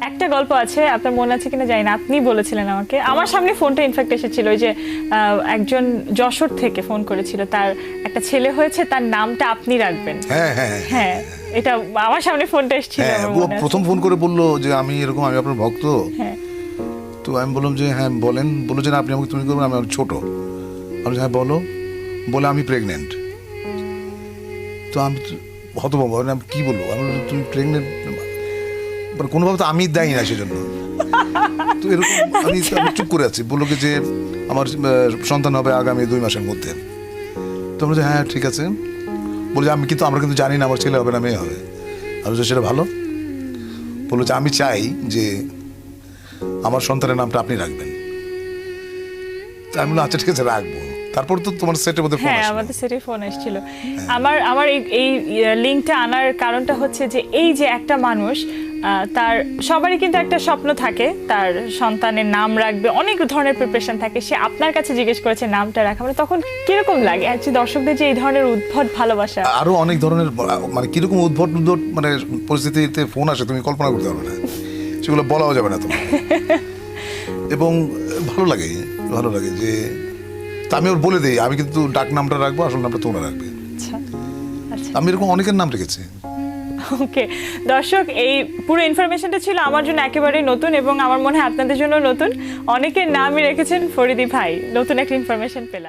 একটা গল্প আছে, আপনার মনে আছে কিনা জানি না, আপনি বলেছিলেন আমাকে, আমার সামনে ফোনটা ইনফ্যাক্ট এসেছিল, ওই যে একজন যশোর থেকে ফোন করেছিল, তার একটা ছেলে হয়েছে, তার নামটা আপনি রাখবেন। হ্যাঁ হ্যাঁ হ্যাঁ, এটা আমার সামনে ফোনটা এসেছিল। হ্যাঁ, ও প্রথম ফোন করে বললো যে আমি এরকম, আমি আপনার ভক্ত। হ্যাঁ, তো আমি বললাম যে হ্যাঁ বলেন। বললো যে না, আপনি আমাকে তুমি করবেন, আমি ছোট। আমি হ্যাঁ বলো। বলে আমি প্রেগনেন্ট। তো আমি হতভম্ব, আমি কি বলবো? আমি বললাম তুমি প্রেগনেন্ট, কোনোভাবে তো আমি দায়ী না সেজন্য। তো এরকম আমি চুপ করে আছি। বললো কি যে আমার সন্তান হবে আগামী 2 মাসের মধ্যে। তো আমরা হ্যাঁ ঠিক আছে। বলে যে আমরা কিন্তু জানি না আমার ছেলে হবে না মেয়ে হবে। আমি বলছি সেটা ভালো। বললো যে আমি চাই যে আমার সন্তানের নামটা আপনি রাখবেন। তা আমি বললাম আচ্ছা ঠিক আছে রাখবো। তারপর তো তোমার সেটের মধ্যে ফোন হ্যাঁ, আসলো। আমাদের সেটাই ফোন এসেছিল। আমার এই লিঙ্কটা আনার কারণটা হচ্ছে যে এই যে একটা মানুষ, তার সবারই কিন্তু একটা স্বপ্ন থাকে, তার সন্তানের নাম রাখবে, অনেক ধরনের প্রিপারেশন থাকে, সে আপনার কাছে জিজ্ঞেস করেছে নামটা রাখা, মানে তখন কিরকম লাগে অ্যাকচুয়ালি দর্শকদের যে এই ধরনের উদ্ভট ভালোবাসা? আরো অনেক ধরনের, মানে কিরকম উদ্ভট মানে পরিস্থিতিতে ফোন আসে তুমি কল্পনা করতে পারবে না, সেগুলো বলাও যাবে না তোমার। এবং ভালো লাগে যে তা আমি ওর বলে দিই, আমি কিন্তু ডাক নামটা রাখবো, আসল নামটা তোমরা রাখবে। আচ্ছা আচ্ছা, আমি এরকম অনেকের নাম রেখেছি। ওকে দর্শক, এই পুরো ইনফরমেশনটা ছিল আমার জন্য একেবারেই নতুন, এবং আমার মনে হয় আপনাদের জন্য নতুন। অনেকের নামই রেখেছেন ফরিদী ভাই, নতুন একটা ইনফরমেশন পেলাম।